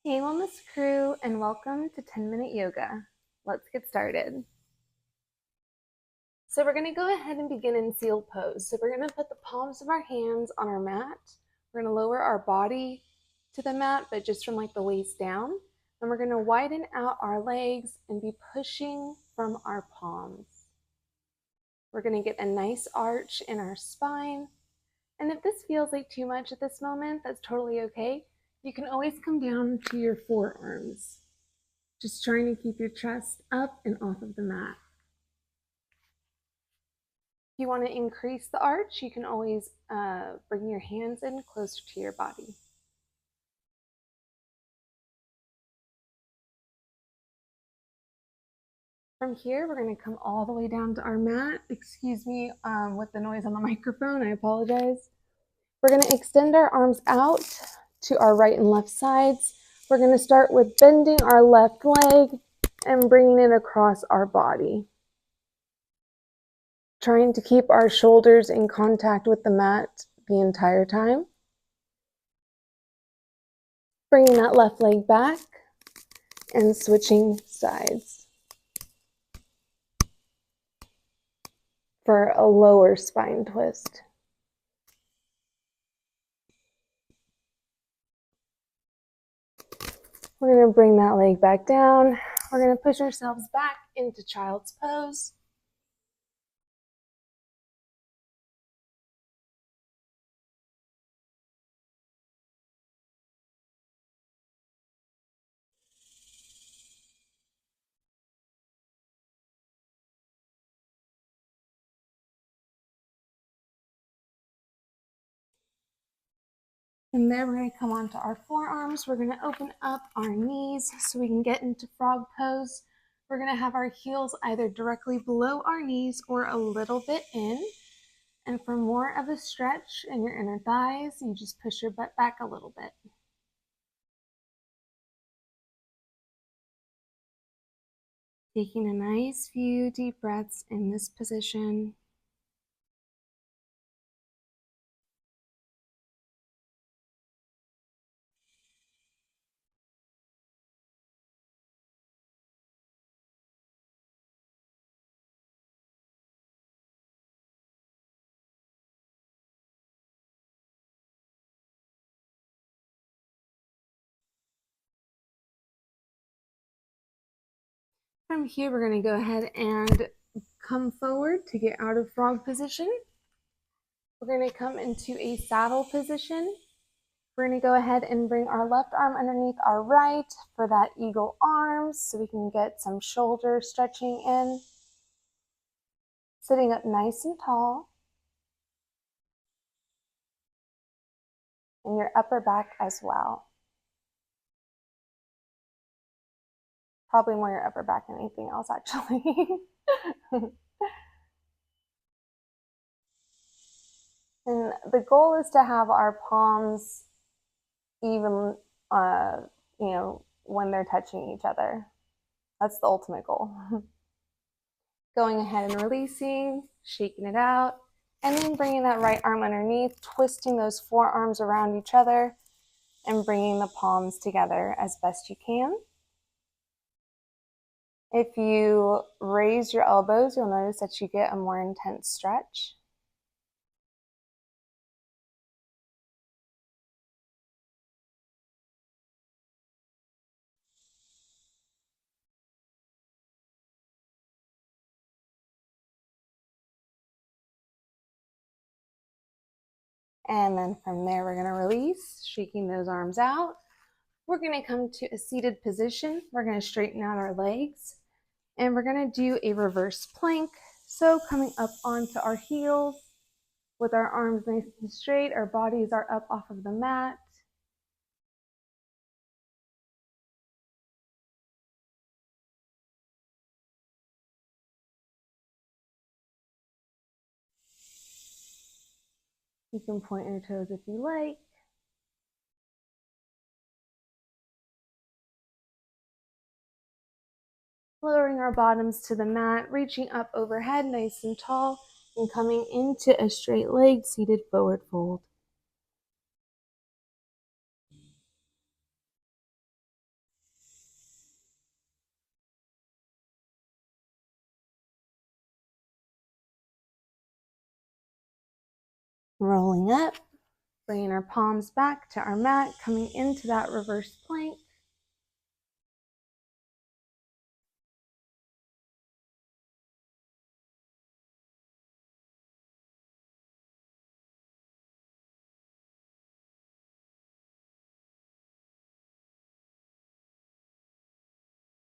Hey Wellness Crew, and welcome to 10-Minute Yoga. Let's get started. So we're going to go ahead and begin in sealed pose. So we're going to put the palms of our hands on our mat. We're going to lower our body to the mat, but just from like the waist down. And we're going to widen out our legs and be pushing from our palms. We're going to get a nice arch in our spine. And if this feels like too much at this moment, that's totally okay. You can always come down to your forearms. Just trying to keep your chest up and off of the mat. If you want to increase the arch, you can always bring your hands in closer to your body. From here, we're going to come all the way down to our mat. Excuse me with the noise on the microphone, I apologize. We're going to extend our arms out to our right and left sides. We're going to start with bending our left leg and bringing it across our body. Trying to keep our shoulders in contact with the mat the entire time. Bringing that left leg back and switching sides for a lower spine twist. We're going to bring that leg back down. We're going to push ourselves back into child's pose. From there, we're going to come onto our forearms. We're going to open up our knees so we can get into frog pose. We're going to have our heels either directly below our knees or a little bit in. And for more of a stretch in your inner thighs, you just push your butt back a little bit. Taking a nice few deep breaths in this position. From here, we're going to go ahead and come forward to get out of frog position. We're going to come into a saddle position. We're going to go ahead and bring our left arm underneath our right for that eagle arms so we can get some shoulder stretching in. Sitting up nice and tall. And your upper back as well. Probably more your upper back than anything else, actually. And the goal is to have our palms even, when they're touching each other. That's the ultimate goal. Going ahead and releasing, shaking it out, and then bringing that right arm underneath, twisting those forearms around each other, and bringing the palms together as best you can. If you raise your elbows, you'll notice that you get a more intense stretch. And then from there, we're going to release, shaking those arms out. We're going to come to a seated position. We're going to straighten out our legs. And we're going to do a reverse plank. So coming up onto our heels with our arms nice and straight. Our bodies are up off of the mat. You can point your toes if you like. Lowering our bottoms to the mat, reaching up overhead nice and tall, and coming into a straight leg seated forward fold. Rolling up, bringing our palms back to our mat, coming into that reverse plank.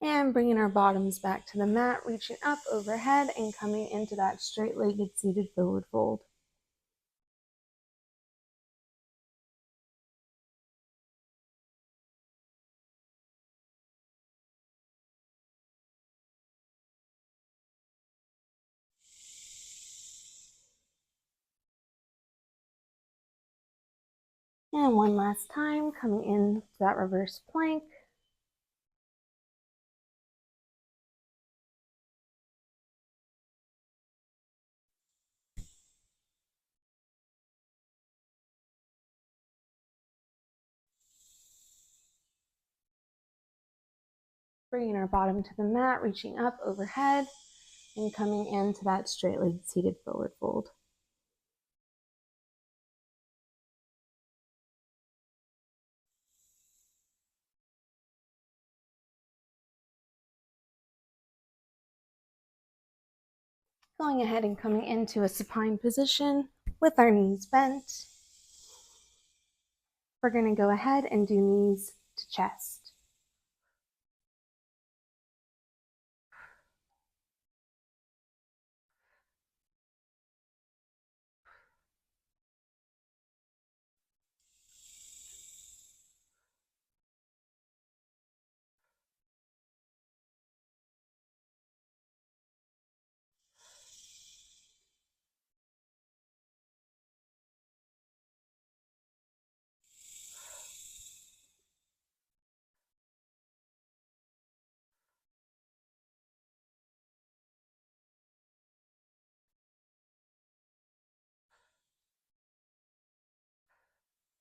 And bringing our bottoms back to the mat, reaching up overhead and coming into that straight-legged seated forward fold. And one last time, coming into that reverse plank. Bringing our bottom to the mat, reaching up overhead, and coming into that straight-legged seated forward fold. Going ahead and coming into a supine position with our knees bent. We're going to go ahead and do knees to chest.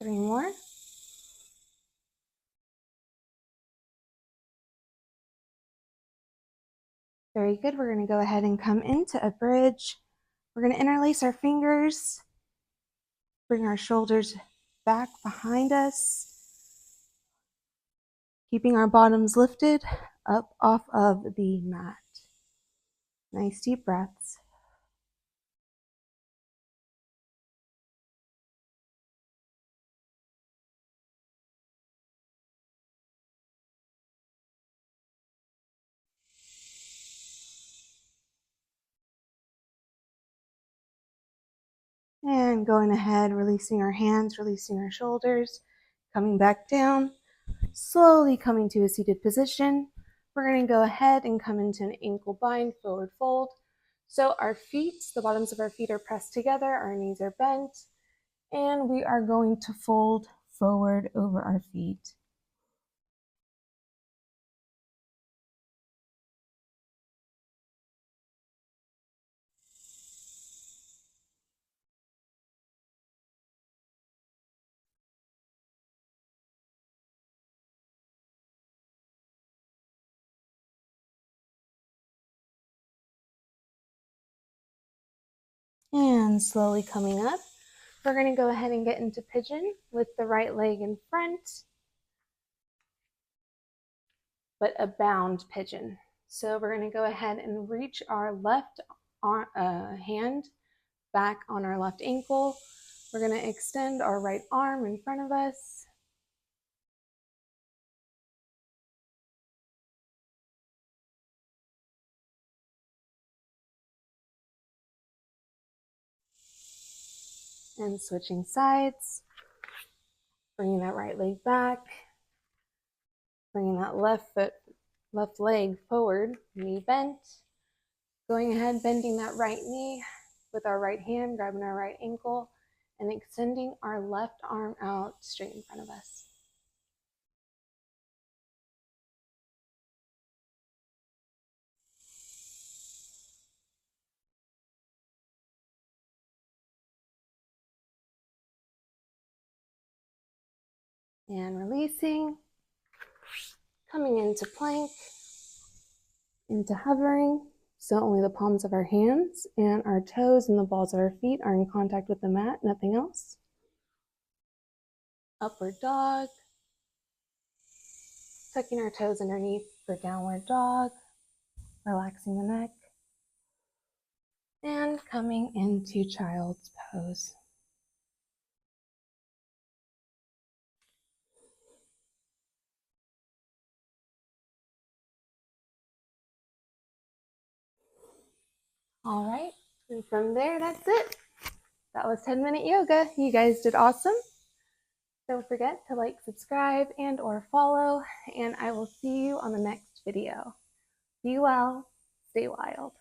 Three more. Very good. We're going to go ahead and come into a bridge. We're going to interlace our fingers, bring our shoulders back behind us, keeping our bottoms lifted up off of the mat. Nice deep breaths. And going ahead, releasing our hands, releasing our shoulders, coming back down, slowly coming to a seated position. We're going to go ahead and come into an ankle bind forward fold. So our feet, the bottoms of our feet are pressed together, our knees are bent, and we are going to fold forward over our feet. And slowly coming up, we're going to go ahead and get into pigeon with the right leg in front, but a bound pigeon. So we're going to go ahead and reach our left hand back on our left ankle. We're going to extend our right arm in front of us. And switching sides, bringing that right leg back, bringing that left leg forward, knee bent. Going ahead, bending that right knee with our right hand, grabbing our right ankle, and extending our left arm out straight in front of us. And releasing, coming into plank, into hovering, so only the palms of our hands and our toes and the balls of our feet are in contact with the mat, nothing else. Upward dog. Tucking our toes underneath for downward dog, relaxing the neck, and coming into child's pose. All right, and from there, that's it. That was 10-minute yoga. You guys did awesome. Don't forget to like, subscribe, and or follow, and I will see you on the next video. Be well, stay wild.